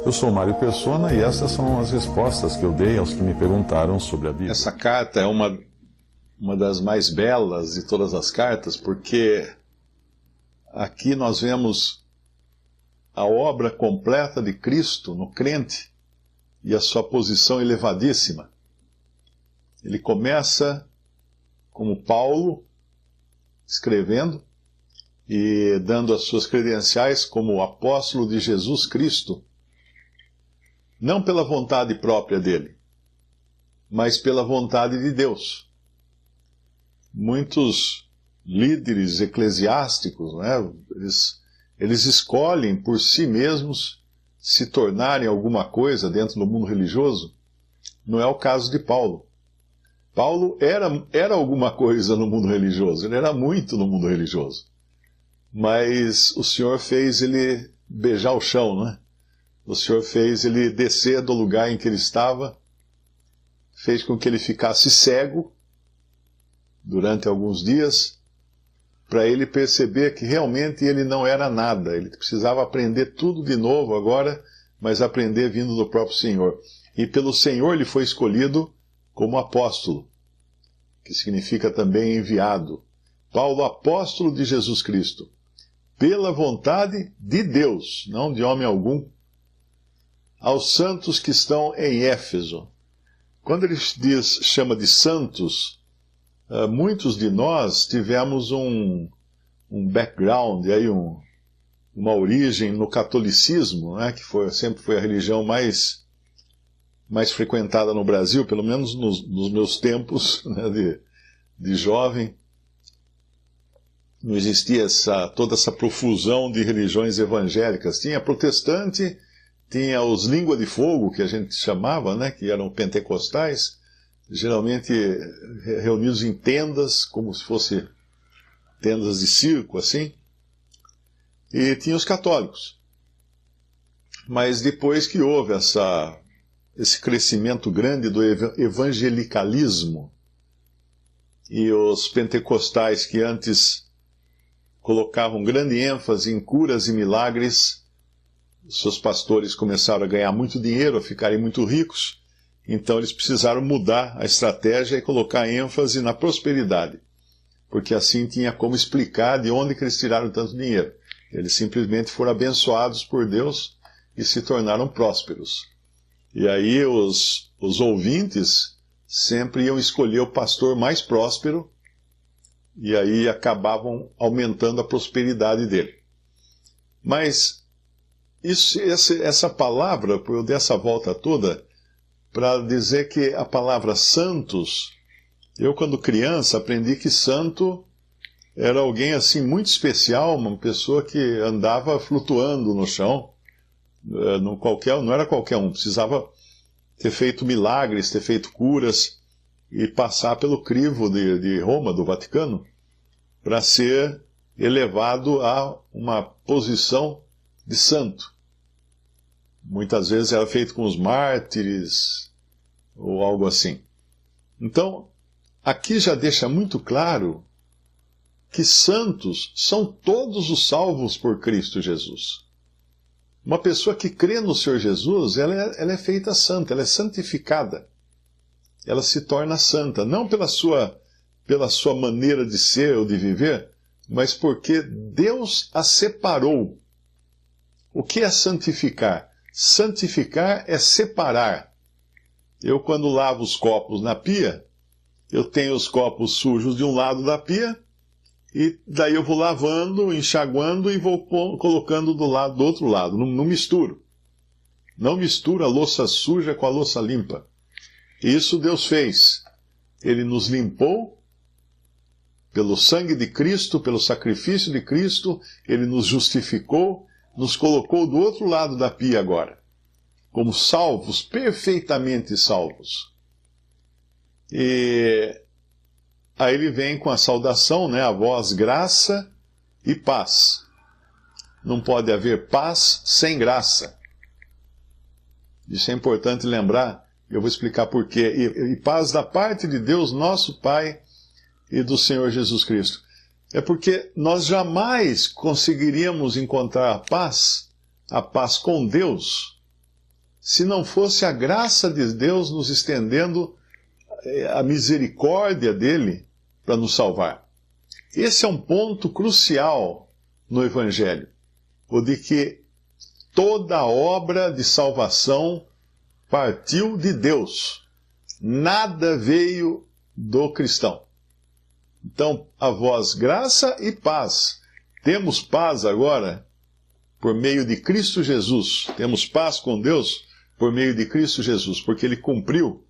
Eu sou Mário Persona e essas são as respostas que eu dei aos que me perguntaram sobre a Bíblia. Essa carta é uma das mais belas de todas as cartas, porque aqui nós vemos a obra completa de Cristo no crente e a sua posição elevadíssima. Ele começa como Paulo, escrevendo e dando as suas credenciais como apóstolo de Jesus Cristo, não pela vontade própria dele, mas pela vontade de Deus. Muitos líderes eclesiásticos, né, eles escolhem por si mesmos se tornarem alguma coisa dentro do mundo religioso. Não é o caso de Paulo. Paulo era alguma coisa no mundo religioso, ele era muito no mundo religioso. Mas o Senhor fez ele beijar o chão, né? O Senhor fez ele descer do lugar em que ele estava, fez com que ele ficasse cego durante alguns dias, para ele perceber que realmente ele não era nada. Ele precisava aprender tudo de novo agora, mas aprender vindo do próprio Senhor. E pelo Senhor ele foi escolhido como apóstolo, que significa também enviado. Paulo, apóstolo de Jesus Cristo, pela vontade de Deus, não de homem algum, aos santos que estão em Éfeso. Quando ele chama de santos, muitos de nós tivemos um background, aí uma origem no catolicismo, né, que sempre foi a religião mais frequentada no Brasil, pelo menos nos meus tempos, né, de jovem. Não existia toda essa profusão de religiões evangélicas. Tinha protestante, tinha os língua de fogo, que a gente chamava, né, que eram pentecostais, geralmente reunidos em tendas, como se fossem tendas de circo, assim. E tinha os católicos. Mas depois que houve esse crescimento grande do evangelicalismo, e os pentecostais que antes colocavam grande ênfase em curas e milagres, os seus pastores começaram a ganhar muito dinheiro, a ficarem muito ricos, então eles precisaram mudar a estratégia e colocar ênfase na prosperidade, porque assim tinha como explicar de onde que eles tiraram tanto dinheiro. Eles simplesmente foram abençoados por Deus e se tornaram prósperos. E aí os ouvintes sempre iam escolher o pastor mais próspero, e aí acabavam aumentando a prosperidade dele. Mas essa palavra, eu dei essa volta toda para dizer que a palavra santos, eu quando criança aprendi que santo era alguém assim muito especial, uma pessoa que andava flutuando no chão, não era qualquer um, precisava ter feito milagres, ter feito curas, e passar pelo crivo de Roma, do Vaticano, para ser elevado a uma posição de santo. Muitas vezes era feito com os mártires, ou algo assim. Então, aqui já deixa muito claro que santos são todos os salvos por Cristo Jesus. Uma pessoa que crê no Senhor Jesus, ela é feita santa, ela é santificada. Ela se torna santa, não pela sua maneira de ser ou de viver, mas porque Deus a separou. O que é santificar? Santificar é separar. Eu, quando lavo os copos na pia, eu tenho os copos sujos de um lado da pia, e daí eu vou lavando, enxaguando e vou colocando do outro lado. Não misturo. Não mistura a louça suja com a louça limpa. Isso Deus fez. Ele nos limpou pelo sangue de Cristo, pelo sacrifício de Cristo, Ele nos justificou, nos colocou do outro lado da pia agora, como salvos, perfeitamente salvos. E aí ele vem com a saudação, né, a vós graça e paz. Não pode haver paz sem graça. Isso é importante lembrar. Eu vou explicar por quê. E paz da parte de Deus, nosso Pai, e do Senhor Jesus Cristo. É porque nós jamais conseguiríamos encontrar a paz a paz com Deus se não fosse a graça de Deus nos estendendo a misericórdia dele para nos salvar. Esse é um ponto crucial no Evangelho, o de que toda a obra de salvação partiu de Deus. Nada veio do cristão. Então, a vós graça e paz. Temos paz agora por meio de Cristo Jesus. Temos paz com Deus por meio de Cristo Jesus, porque ele cumpriu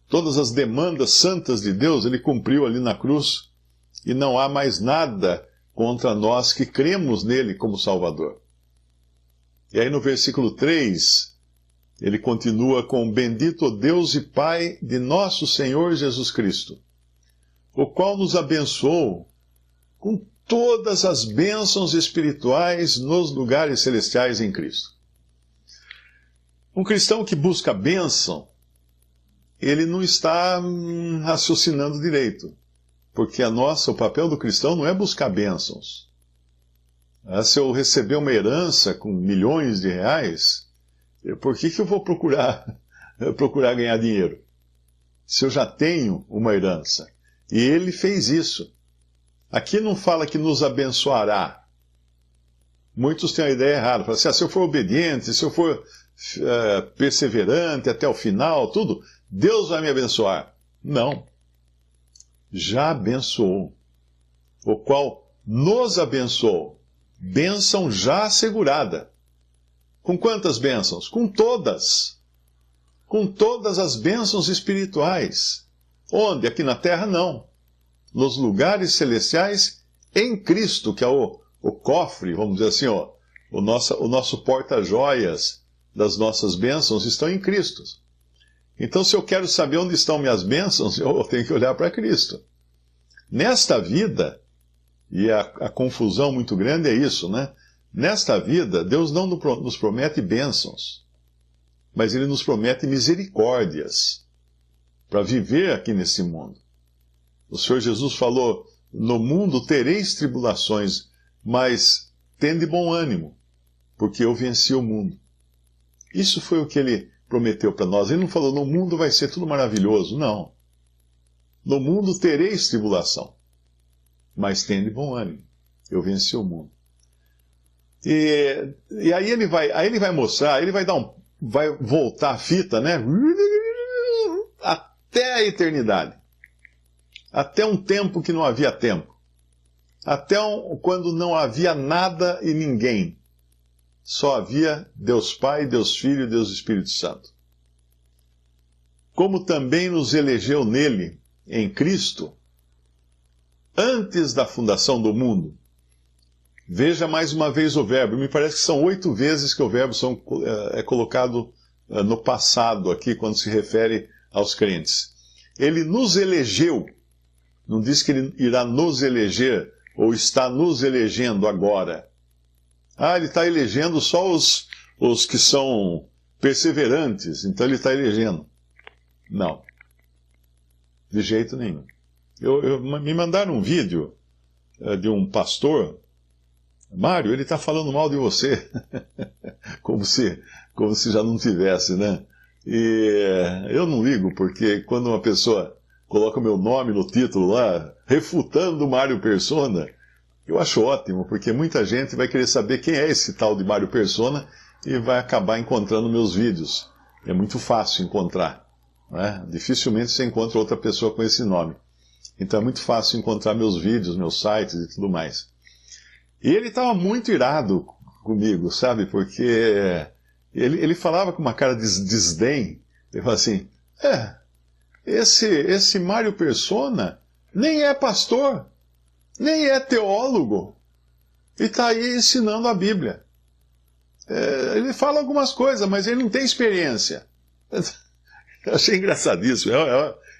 todas as demandas santas de Deus, ele cumpriu ali na cruz, e não há mais nada contra nós que cremos nele como Salvador. E aí no versículo 3, ele continua com: bendito Deus e Pai de nosso Senhor Jesus Cristo, o qual nos abençoou com todas as bênçãos espirituais nos lugares celestiais em Cristo. Um cristão que busca bênção, ele não está raciocinando direito, porque o papel do cristão não é buscar bênçãos. Se eu receber uma herança com milhões de reais, por que eu vou procurar ganhar dinheiro? Se eu já tenho uma herança. E ele fez isso. Aqui não fala que nos abençoará. Muitos têm a ideia errada. Falam assim, se eu for obediente, se eu for perseverante até o final, tudo, Deus vai me abençoar. Não. Já abençoou. O qual nos abençoou. Bênção já assegurada. Com quantas bênçãos? Com todas. Com todas as bênçãos espirituais. Onde? Aqui na terra, não. Nos lugares celestiais, em Cristo, que é o cofre, vamos dizer assim, o nosso porta-joias das nossas bênçãos estão em Cristo. Então, se eu quero saber onde estão minhas bênçãos, eu tenho que olhar para Cristo. Nesta vida, e a confusão muito grande é isso, né? Nesta vida, Deus não nos promete bênçãos, mas Ele nos promete misericórdias para viver aqui nesse mundo. O Senhor Jesus falou, no mundo tereis tribulações, mas tende bom ânimo, porque eu venci o mundo. Isso foi o que Ele prometeu para nós. Ele não falou, no mundo vai ser tudo maravilhoso. Não. No mundo tereis tribulação, mas tende bom ânimo. Eu venci o mundo. E aí ele vai mostrar, ele vai voltar a fita, né? Até a eternidade. Até um tempo que não havia tempo. Até quando não havia nada e ninguém. Só havia Deus Pai, Deus Filho e Deus Espírito Santo. Como também nos elegeu nele, em Cristo, antes da fundação do mundo. Veja mais uma vez o verbo. Me parece que são 8 vezes que o verbo é colocado no passado aqui, quando se refere aos crentes. Ele nos elegeu. Não diz que ele irá nos eleger, ou está nos elegendo agora. Ele está elegendo só os que são perseverantes, então ele está elegendo. Não. De jeito nenhum. Me mandaram um vídeo de um pastor. Mário, ele está falando mal de você. como se já não tivesse, né? E eu não ligo, porque quando uma pessoa coloca o meu nome no título lá, refutando Mário Persona, eu acho ótimo, porque muita gente vai querer saber quem é esse tal de Mário Persona e vai acabar encontrando meus vídeos. É muito fácil encontrar, né? Dificilmente você encontra outra pessoa com esse nome. Então é muito fácil encontrar meus vídeos, meus sites e tudo mais. E ele estava muito irado comigo, sabe? Porque ele falava com uma cara de desdém. Ele falava assim, esse Mário Persona nem é pastor, nem é teólogo, e está aí ensinando a Bíblia. Ele fala algumas coisas, mas ele não tem experiência. Eu achei engraçadíssimo,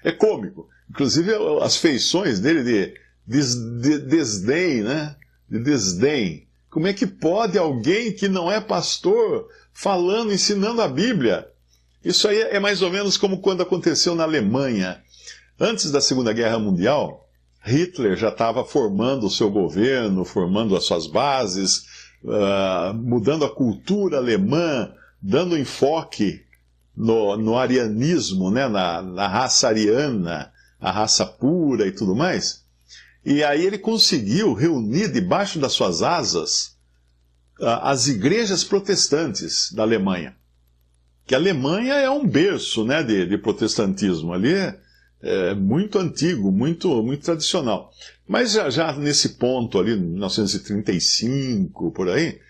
é cômico. Inclusive as feições dele de desdém, né? De desdém. Como é que pode alguém que não é pastor falando, ensinando a Bíblia? Isso aí é mais ou menos como quando aconteceu na Alemanha. Antes da Segunda Guerra Mundial, Hitler já estava formando o seu governo, formando as suas bases, mudando a cultura alemã, dando enfoque no arianismo, né, na raça ariana, a raça pura e tudo mais. E aí ele conseguiu reunir debaixo das suas asas as igrejas protestantes da Alemanha. Que a Alemanha é um berço, né, de protestantismo. Ali é muito antigo, muito tradicional. Mas já nesse ponto ali, 1935, por aí,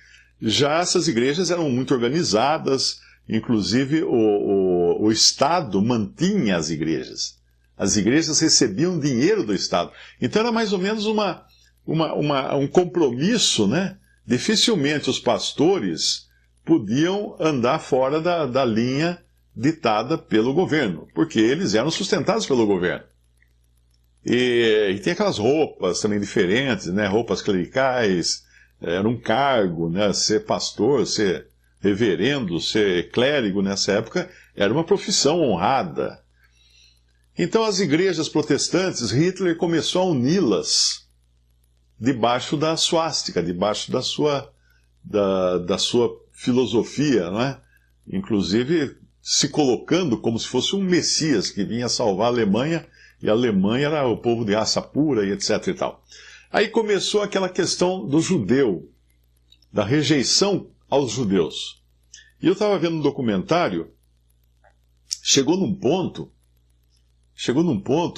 já essas igrejas eram muito organizadas, inclusive o Estado mantinha as igrejas. As igrejas recebiam dinheiro do Estado. Então era mais ou menos um compromisso, né? Dificilmente os pastores podiam andar fora da linha ditada pelo governo, porque eles eram sustentados pelo governo. E tem aquelas roupas também diferentes, né? Roupas clericais, era um cargo, né? Ser pastor, ser reverendo, ser clérigo nessa época, era uma profissão honrada. Então as igrejas protestantes, Hitler começou a uni-las debaixo da suástica, debaixo da sua filosofia, não é? Inclusive se colocando como se fosse um Messias que vinha salvar a Alemanha, e a Alemanha era o povo de raça pura e etc e tal. Aí começou aquela questão do judeu, da rejeição aos judeus. E eu estava vendo um documentário, chegou num ponto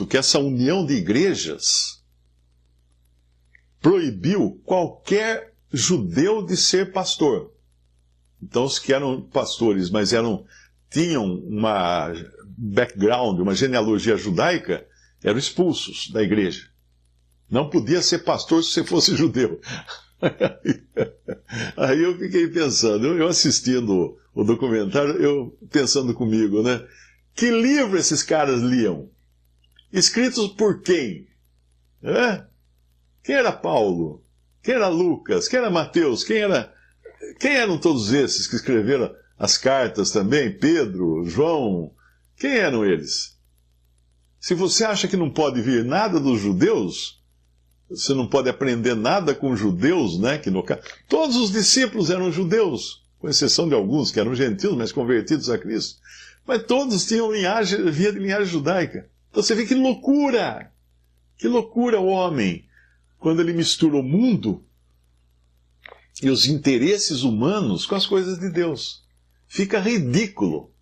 que essa união de igrejas proibiu qualquer judeu de ser pastor. Então os que eram pastores, mas tinham uma background, uma genealogia judaica, eram expulsos da igreja. Não podia ser pastor se você fosse judeu. Aí eu fiquei pensando, eu assistindo o documentário, eu pensando comigo, né? Que livro esses caras liam? Escritos por quem? Quem era Paulo? Quem era Lucas? Quem era Mateus? Quem eram todos esses que escreveram as cartas também? Pedro, João? Quem eram eles? Se você acha que não pode vir nada dos judeus, você não pode aprender nada com judeus, né? Que no caso, todos os discípulos eram judeus, com exceção de alguns que eram gentios, mas convertidos a Cristo. Mas todos tinham via de linhagem judaica. Então você vê que loucura o homem, quando ele mistura o mundo e os interesses humanos com as coisas de Deus. Fica ridículo.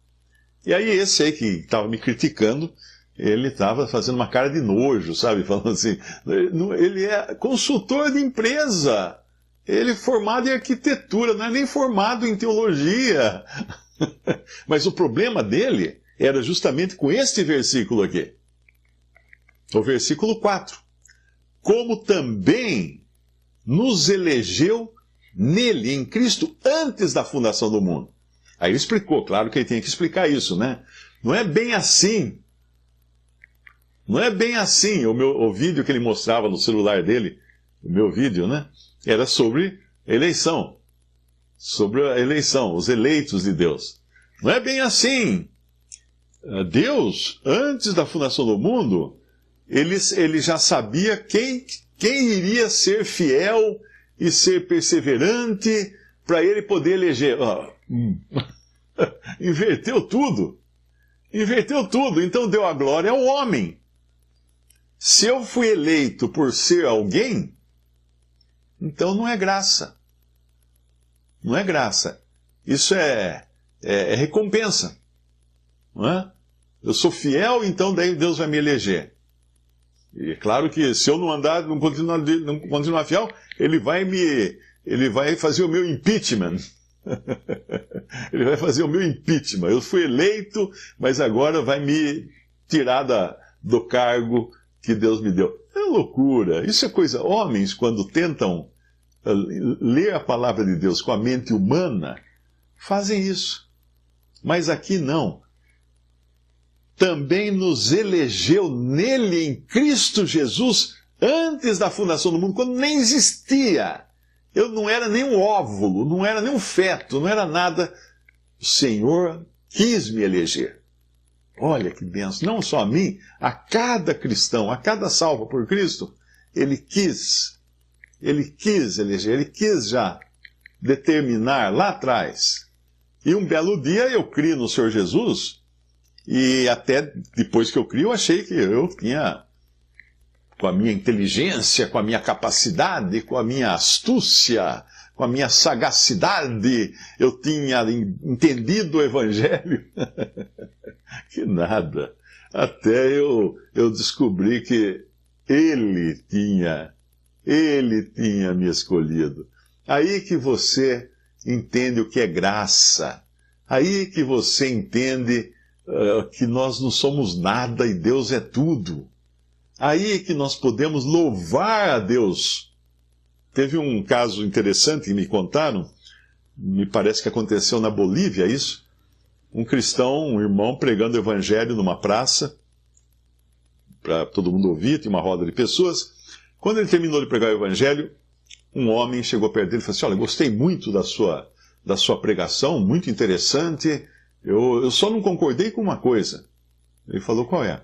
E aí esse aí que estava me criticando, ele estava fazendo uma cara de nojo, sabe? Falando assim, ele é consultor de empresa, ele é formado em arquitetura, não é nem formado em teologia. Mas o problema dele era justamente com este versículo aqui. O versículo 4. Como também nos elegeu nele, em Cristo, antes da fundação do mundo. Aí ele explicou, claro que ele tinha que explicar isso, né? Não é bem assim. Não é bem assim. O vídeo que ele mostrava no celular dele, o meu vídeo, né? Era sobre eleição. Sobre a eleição, os eleitos de Deus. Não é bem assim. Deus, antes da fundação do mundo, ele já sabia quem iria ser fiel e ser perseverante para ele poder eleger. Inverteu tudo. Inverteu tudo. Então deu a glória ao homem. Se eu fui eleito por ser alguém, então não é graça. Não é graça. Isso é recompensa. Não é? Eu sou fiel, então daí Deus vai me eleger. E é claro que se eu não andar, não continuar fiel, ele vai fazer o meu impeachment. Ele vai fazer o meu impeachment. Eu fui eleito, mas agora vai me tirar do cargo que Deus me deu. É loucura. Isso é coisa... Homens, quando tentam ler a palavra de Deus com a mente humana, fazem isso. Mas aqui não. Também nos elegeu nele, em Cristo Jesus, antes da fundação do mundo, quando nem existia. Eu não era nem um óvulo, não era nem um feto, não era nada. O Senhor quis me eleger. Olha que bênção. Não só a mim, a cada cristão, a cada salvo por Cristo, Ele quis eleger, Ele quis já determinar lá atrás. E um belo dia eu crio no Senhor Jesus, e até depois que eu crio, eu achei que eu tinha, com a minha inteligência, com a minha capacidade, com a minha astúcia, com a minha sagacidade, eu tinha entendido o Evangelho. Que nada. Até eu descobri que Ele tinha me escolhido. Aí que você entende o que é graça. Aí que você entende que nós não somos nada e Deus é tudo. Aí que nós podemos louvar a Deus. Teve um caso interessante que me contaram, me parece que aconteceu na Bolívia, isso. Um cristão, um irmão, pregando o evangelho numa praça, para todo mundo ouvir, tinha uma roda de pessoas. Quando ele terminou de pregar o evangelho, um homem chegou perto dele e falou assim: olha, gostei muito da sua pregação, muito interessante, eu só não concordei com uma coisa. Ele falou: qual é?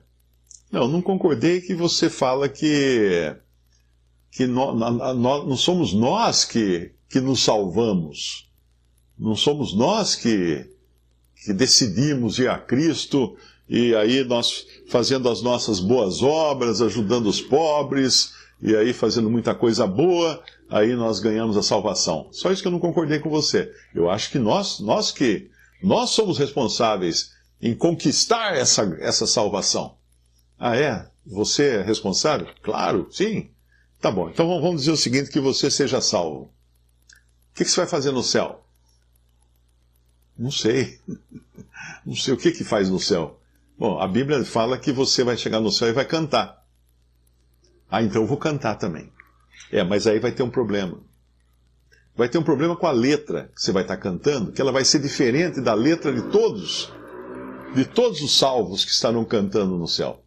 Não concordei que você fala que não somos nós que nos salvamos. Não somos nós que decidimos ir a Cristo e aí nós fazendo as nossas boas obras, ajudando os pobres e aí fazendo muita coisa boa, aí nós ganhamos a salvação. Só isso que eu não concordei com você. Eu acho que nós somos responsáveis em conquistar essa salvação. Ah, é? Você é responsável? Claro, sim. Tá bom, então vamos dizer o seguinte, que você seja salvo. O que você vai fazer no céu? Não sei. Não sei o que faz no céu. Bom, a Bíblia fala que você vai chegar no céu e vai cantar. Ah, então eu vou cantar também. Mas aí vai ter um problema. Vai ter um problema com a letra que você vai estar cantando, que ela vai ser diferente da letra de todos os salvos que estarão cantando no céu.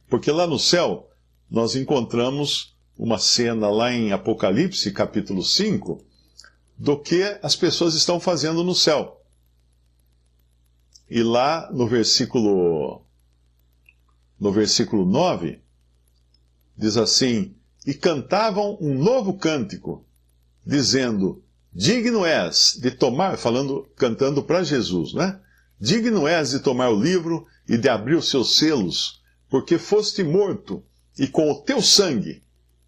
Porque lá no céu, nós encontramos uma cena lá em Apocalipse, capítulo 5, do que as pessoas estão fazendo no céu. E lá no versículo 9, diz assim: e cantavam um novo cântico, dizendo: digno és de tomar, cantando para Jesus, né? Digno és de tomar o livro e de abrir os seus selos, porque foste morto, e com o teu sangue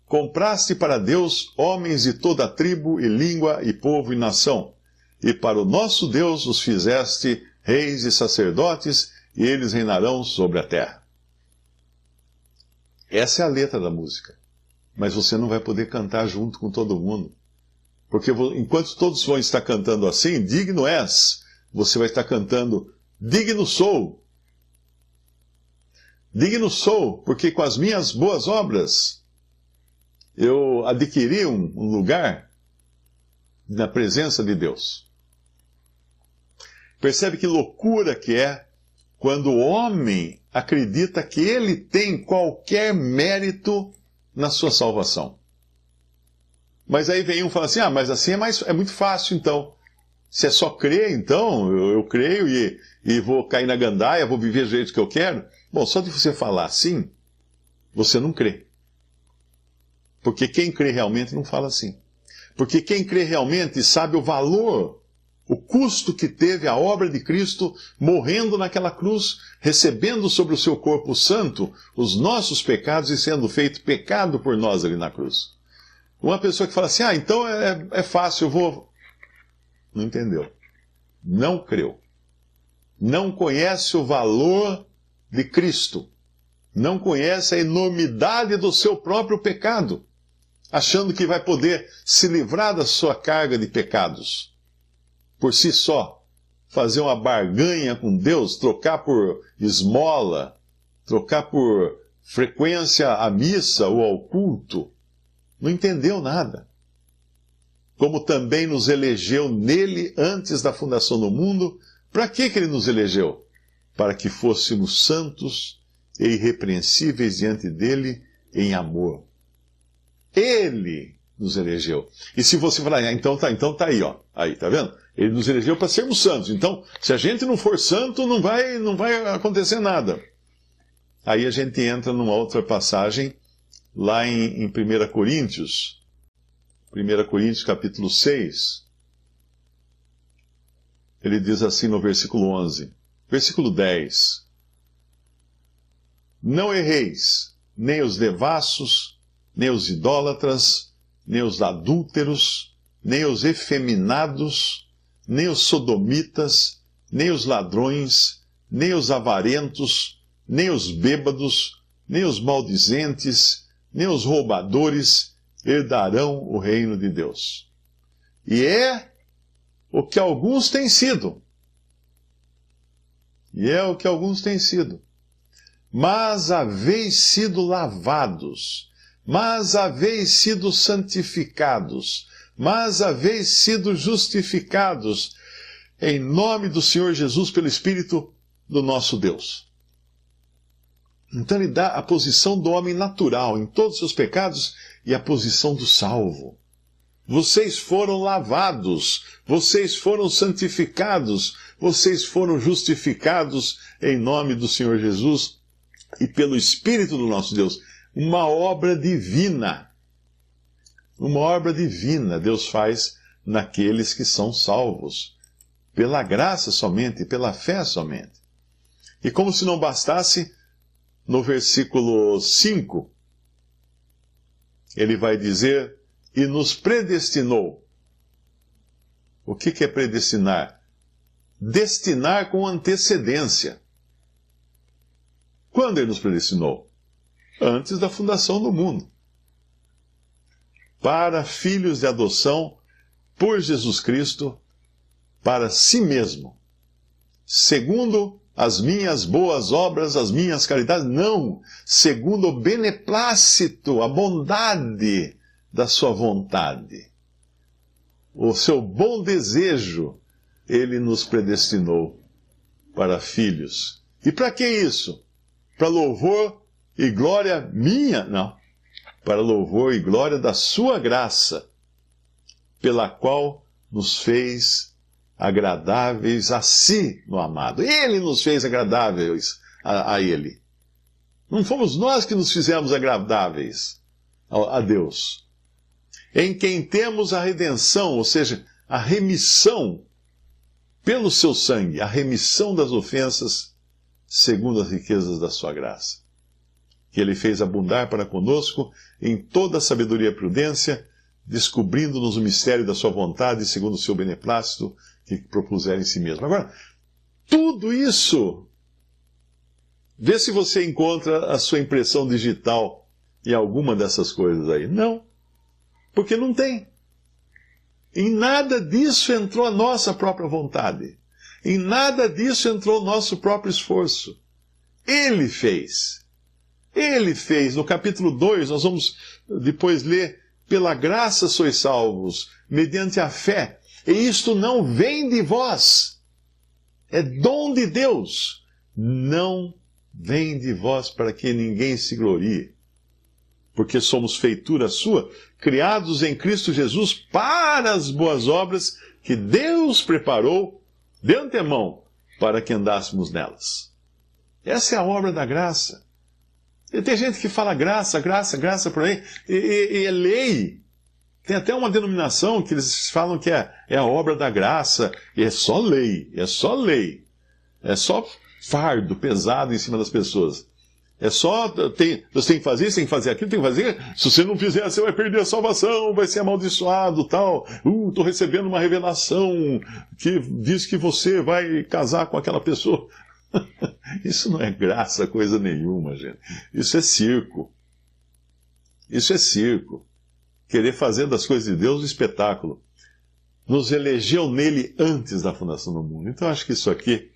compraste para Deus homens de toda a tribo e língua e povo e nação, e para o nosso Deus os fizeste reis e sacerdotes, e eles reinarão sobre a terra. Essa é a letra da música. Mas você não vai poder cantar junto com todo mundo. Porque enquanto todos vão estar cantando assim, digno és, você vai estar cantando, digno sou. Digno sou, porque com as minhas boas obras eu adquiri um lugar na presença de Deus. Percebe que loucura que é quando o homem acredita que ele tem qualquer mérito na sua salvação. Mas aí vem um e fala assim: mas assim é muito fácil então. Se é só crer, então, eu creio e vou cair na gandaia, vou viver do jeito que eu quero. Bom, só de você falar assim, você não crê. Porque quem crê realmente não fala assim. Porque quem crê realmente sabe o valor, o custo que teve a obra de Cristo morrendo naquela cruz, recebendo sobre o seu corpo santo os nossos pecados e sendo feito pecado por nós ali na cruz. Uma pessoa que fala assim: então é fácil, eu vou... Não entendeu. Não creu. Não conhece o valor de Cristo. Não conhece a enormidade do seu próprio pecado, achando que vai poder se livrar da sua carga de pecados por si só, fazer uma barganha com Deus, trocar por esmola, trocar por frequência à missa ou ao culto. Não entendeu nada. Como também nos elegeu nele antes da fundação do mundo. Para que ele nos elegeu? Para que fôssemos santos e irrepreensíveis diante dele em amor. Ele nos elegeu. E se você falar, então tá aí, ó. Aí, tá vendo? Ele nos elegeu para sermos santos. Então, se a gente não for santo, não vai acontecer nada. Aí a gente entra numa outra passagem, lá em 1 Coríntios capítulo 6, ele diz assim no versículo 11. Versículo 10. Não erreis, nem os devassos, nem os idólatras, nem os adúlteros, nem os efeminados, nem os sodomitas, nem os ladrões, nem os avarentos, nem os bêbados, nem os maldizentes, nem os roubadores herdarão o reino de Deus. E é o que alguns têm sido. E é o que alguns têm sido. Mas haveis sido lavados, mas haveis sido santificados, mas haveis sido justificados em nome do Senhor Jesus pelo Espírito do nosso Deus. Então ele dá a posição do homem natural em todos os seus pecados e a posição do salvo. Vocês foram lavados, vocês foram santificados, vocês foram justificados em nome do Senhor Jesus e pelo Espírito do nosso Deus. Uma obra divina. Uma obra divina Deus faz naqueles que são salvos. Pela graça somente, pela fé somente. E como se não bastasse, no versículo 5, ele vai dizer, e nos predestinou. O que é predestinar? Destinar com antecedência. Quando ele nos predestinou? Antes da fundação do mundo. Para filhos de adoção por Jesus Cristo, para si mesmo. Segundo as minhas boas obras, as minhas caridades, não. Segundo o beneplácito, a bondade da sua vontade. O seu bom desejo, ele nos predestinou para filhos. E para que isso? Para louvor e glória minha? Não. Para louvor e glória da sua graça, pela qual nos fez agradáveis a si no amado. Ele nos fez agradáveis a ele. Não fomos nós que nos fizemos agradáveis a Deus. Em quem temos a redenção, ou seja, a remissão pelo seu sangue, a remissão das ofensas, segundo as riquezas da sua graça, que ele fez abundar para conosco em toda a sabedoria e prudência, descobrindo-nos o mistério da sua vontade, segundo o seu beneplácito, que propuseram em si mesmo. Agora, tudo isso, vê se você encontra a sua impressão digital em alguma dessas coisas aí. Não, porque não tem. Em nada disso entrou a nossa própria vontade. Em nada disso entrou o nosso próprio esforço. Ele fez. Ele fez. No capítulo 2, nós vamos depois ler, pela graça sois salvos, mediante a fé. E isto não vem de vós. É dom de Deus. Não vem de vós para que ninguém se glorie. Porque somos feitura sua, criados em Cristo Jesus para as boas obras que Deus preparou de antemão para que andássemos nelas. Essa é a obra da graça. E tem gente que fala graça, graça, graça por aí, e é lei. Tem até uma denominação que eles falam que é a obra da graça, e é só lei, é só lei. É só fardo pesado em cima das pessoas. É só, você tem que fazer isso, tem que fazer aquilo, tem que fazer. Se você não fizer, você vai perder a salvação, vai ser amaldiçoado, tal. Estou recebendo uma revelação que diz que você vai casar com aquela pessoa. Isso não é graça, coisa nenhuma, gente. Isso é circo. Isso é circo. Querer fazer das coisas de Deus um espetáculo. Nos elegeu nele antes da fundação do mundo. Então acho que isso aqui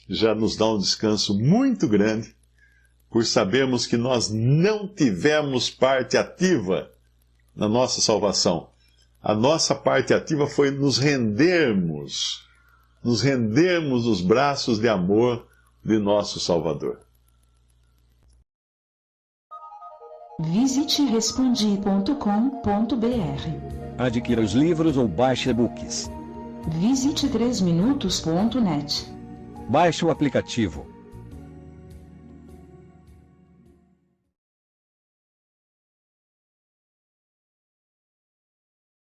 já nos dá um descanso muito grande, por sabermos que nós não tivemos parte ativa na nossa salvação. A nossa parte ativa foi nos rendermos nos braços de amor de nosso Salvador. Visite respondi.com.br. Adquira os livros ou baixe e-books. Visite 3minutos.net. Baixe o aplicativo.